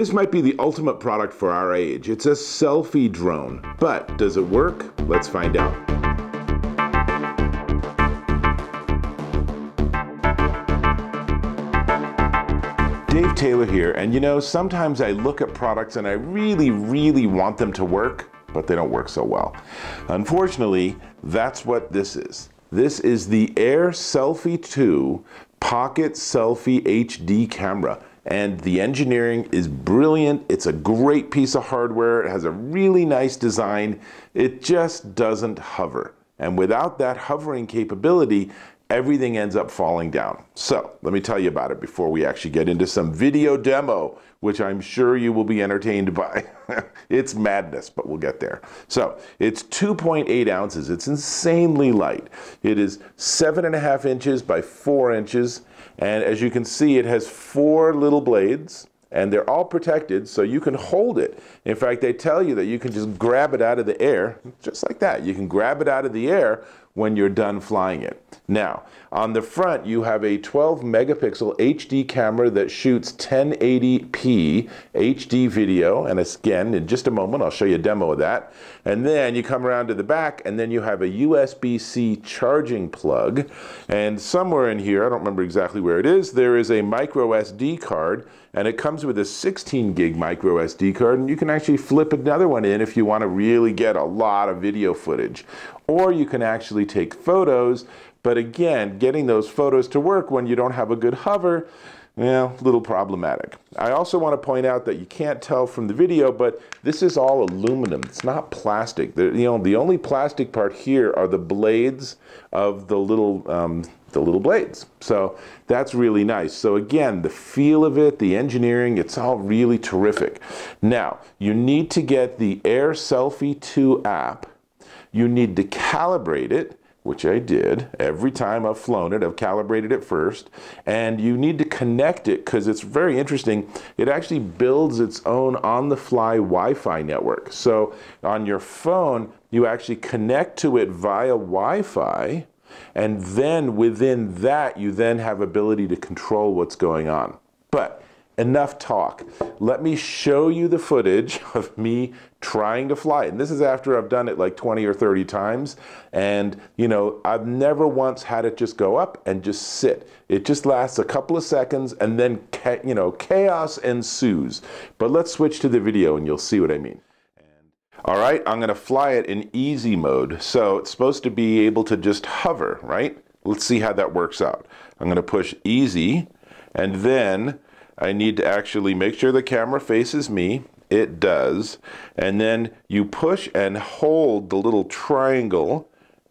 This might be the ultimate product for our age. It's a selfie drone. But does it work? Let's find out. Dave Taylor here, and you know, sometimes I look at products and I really want them to work, but they don't work so well. Unfortunately, that's what this is. This is the AirSelfie2 Pocket Selfie HD camera. And the engineering is brilliant. It's a great piece of hardware. It has a really nice design. It just doesn't hover. And without that hovering capability, everything ends up falling down. So let me tell you about it before we actually get into some video demo, which I'm sure you will be entertained by. It's madness, but we'll get there. So it's 2.8 ounces. It's insanely light. It is 7.5 inches by 4 inches. And as you can see, it has 4 little blades, and they're all protected, so you can hold it. In fact, they tell you that you can just grab it out of the air, just like that. You can grab it out of the air when you're done flying it. Now, on the front, you have a 12 megapixel HD camera that shoots 1080p HD video. And again, in just a moment, I'll show you a demo of that. And then you come around to the back, and then you have a USB-C charging plug. And somewhere in here, I don't remember exactly where it is, there is a micro SD card, and it comes with a 16 gig micro SD card, and you can actually flip another one in if you want to really get a lot of video footage. Or you can actually take photos, but again, getting those photos to work when you don't have a good hover, well, a little problematic. I also want to point out that you can't tell from the video, but this is all aluminum. It's not plastic. The only plastic part here are the blades of the little blades. So that's really nice. So again, the feel of it, the engineering, it's all really terrific. Now, you need to get the AirSelfie2 app. You need to calibrate it, which I did. Every time I've flown it, I've calibrated it first. And you need to connect it, because it's very interesting. It actually builds its own on-the-fly Wi-Fi network. So on your phone, you actually connect to it via Wi-Fi, and then within that, you then have ability to control what's going on. But enough talk. Let me show you the footage of me trying to fly it. And this is after I've done it like 20 or 30 times. And, you know, I've never once had it just go up and just sit. It just lasts a couple of seconds, and then, you know, chaos ensues. But let's switch to the video and you'll see what I mean. All right, I'm going to fly it in easy mode. So it's supposed to be able to just hover, right? Let's see how that works out. I'm going to push easy, and then I need to actually make sure the camera faces me. It does. And then you push and hold the little triangle,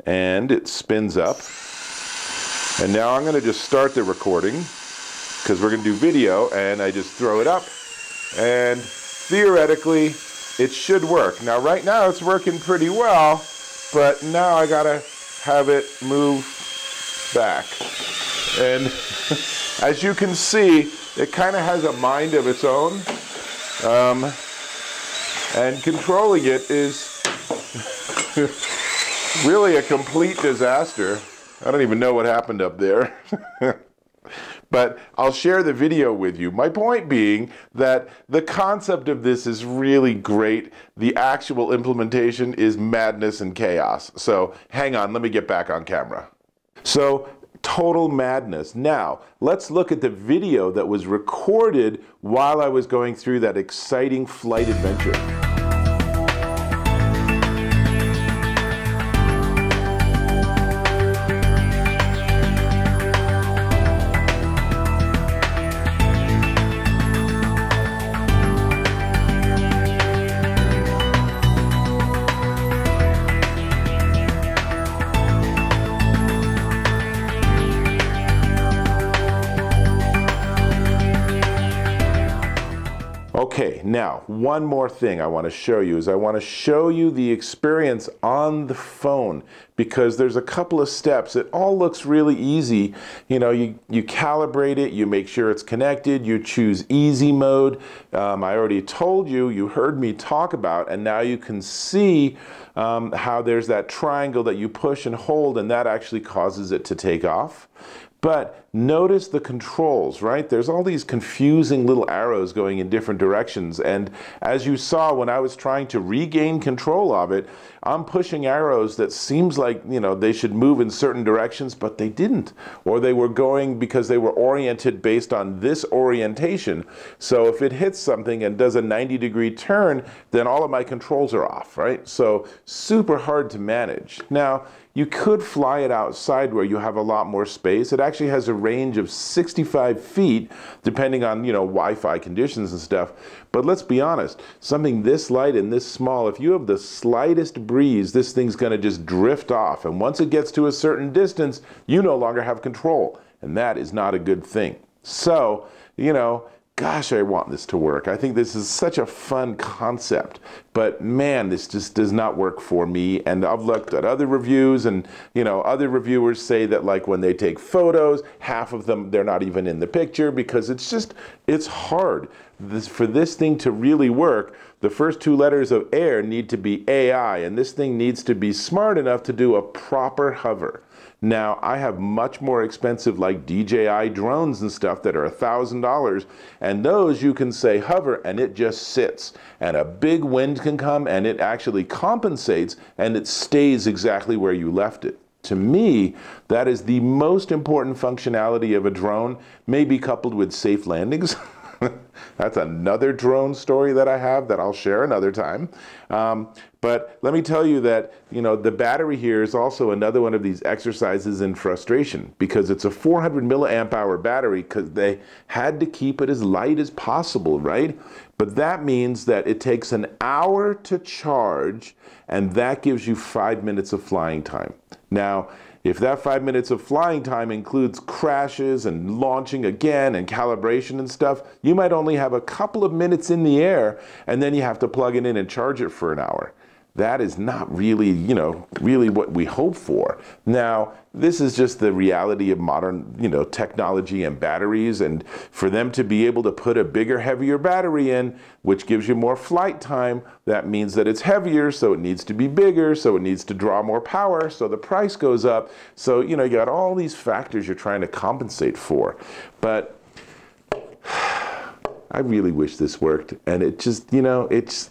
and it spins up. And now I'm going to just start the recording, because we're going to do video, and I just throw it up, and theoretically it should work. Now right now it's working pretty well, but now I gotta have it move back. And as you can see, it kind of has a mind of its own, and controlling it is really a complete disaster. I don't even know what happened up there. But I'll share the video with you. My point being that the concept of this is really great. The actual implementation is madness and chaos. So hang on, let me get back on camera. So total madness. Now, let's look at the video that was recorded while I was going through that exciting flight adventure. Okay, now one more thing I want to show you is I want to show you the experience on the phone, because there's a couple of steps. It all looks really easy. You know, you calibrate it, you make sure it's connected, you choose easy mode. I already told you, you heard me talk about, and now you can see how there's that triangle that you push and hold, and that actually causes it to take off. But notice the controls, right? There's all these confusing little arrows going in different directions. And as you saw when I was trying to regain control of it, I'm pushing arrows that seems like, you know, they should move in certain directions, but they didn't. Or they were going because they were oriented based on this orientation. So if it hits something and does a 90-degree turn, then all of my controls are off, right? So super hard to manage. Now, you could fly it outside where you have a lot more space. It actually has a range of 65 feet, depending on, you know, Wi-Fi conditions and stuff. But let's be honest, something this light and this small, if you have the slightest breeze, this thing's going to just drift off. And once it gets to a certain distance, you no longer have control. And that is not a good thing. So, you know, gosh, I want this to work. I think this is such a fun concept, but man, this just does not work for me. And I've looked at other reviews, and you know, other reviewers say that like when they take photos, half of them, they're not even in the picture because it's hard. For this thing to really work, the first two letters of Air need to be AI, and this thing needs to be smart enough to do a proper hover. Now, I have much more expensive like DJI drones and stuff that are $1,000, and those you can say hover and it just sits. And a big wind can come and it actually compensates and it stays exactly where you left it. To me, that is the most important functionality of a drone, maybe coupled with safe landings. That's another drone story that I have that I'll share another time. But let me tell you that, you know, the battery here is also another one of these exercises in frustration, because it's a 400 milliamp hour battery because they had to keep it as light as possible, right? But that means that it takes an hour to charge, and that gives you 5 minutes of flying time. Now, if that 5 minutes of flying time includes crashes and launching again and calibration and stuff, you might only have a couple of minutes in the air, and then you have to plug it in and charge it for an hour. That is not really, you know, really what we hope for. Now, this is just the reality of modern, you know, technology and batteries, and for them to be able to put a bigger, heavier battery in, which gives you more flight time, that means that it's heavier, so it needs to be bigger, so it needs to draw more power, so the price goes up. So, you know, you got all these factors you're trying to compensate for. But I really wish this worked, and it just, you know, it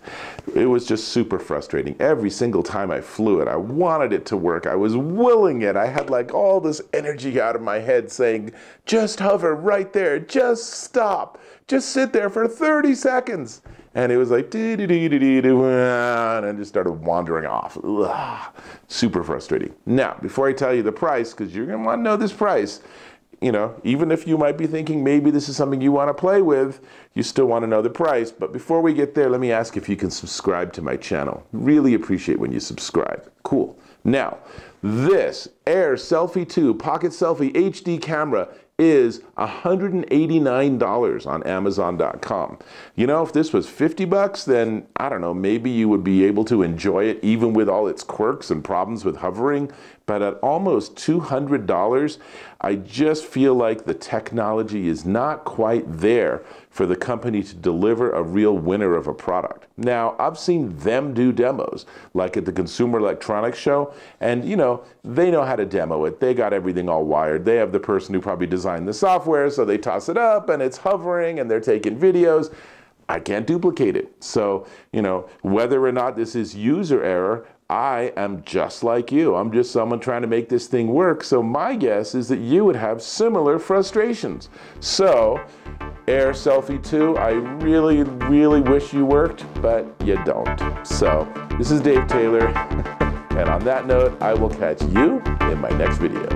was just super frustrating. Every single time I flew it, I wanted it to work. I was willing it. I had like all this energy out of my head saying, just hover right there, just stop, just sit there for 30 seconds. And it was like, and I just started wandering off. Ugh, super frustrating. Now, before I tell you the price, because you're going to want to know this price, you know, even if you might be thinking maybe this is something you want to play with, you still want to know the price. But before we get there, let me ask if you can subscribe to my channel. Really appreciate when you subscribe. Cool. Now, this AirSelfie2 Pocket Selfie HD camera is $189 on Amazon.com. You know, if this was 50 bucks, then I don't know, maybe you would be able to enjoy it even with all its quirks and problems with hovering. But at almost $200, I just feel like the technology is not quite there for the company to deliver a real winner of a product. Now, I've seen them do demos, like at the Consumer Electronics Show, and you know, they know how to demo it. They got everything all wired. They have the person who probably designed the software, so they toss it up and it's hovering and they're taking videos. I can't duplicate it. So, you know, whether or not this is user error, I am just like you. I'm just someone trying to make this thing work. So my guess is that you would have similar frustrations. So, AirSelfie2, I really, really wish you worked, but you don't. So, this is Dave Taylor, and on that note, I will catch you in my next video.